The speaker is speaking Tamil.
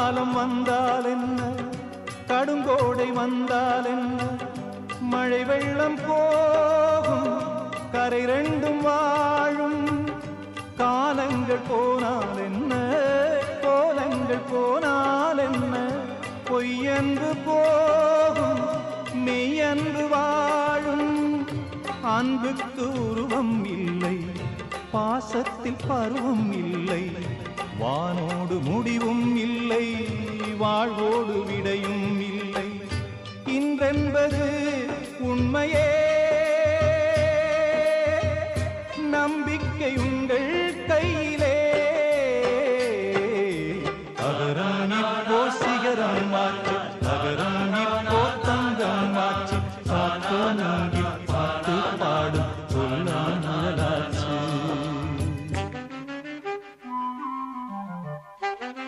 காலம் வந்தால் என்ன, கடுங்கோடை வந்தால் என்ன, மழை வெள்ளம் போகும், கரை ரெண்டும் வாழும். காலங்கள் போனால் என்ன, கோலங்கள் போனால் என்ன, பொய்யன்று போகும், மெய்யன்று வாழும். அன்புக்கு உருவம் இல்லை, பாசத்தில் பருவம் இல்லை, வானோடு முடிவும் இல்லை, வாழ்வோடு விடையும் இல்லை. இன்றென்பது உண்மையே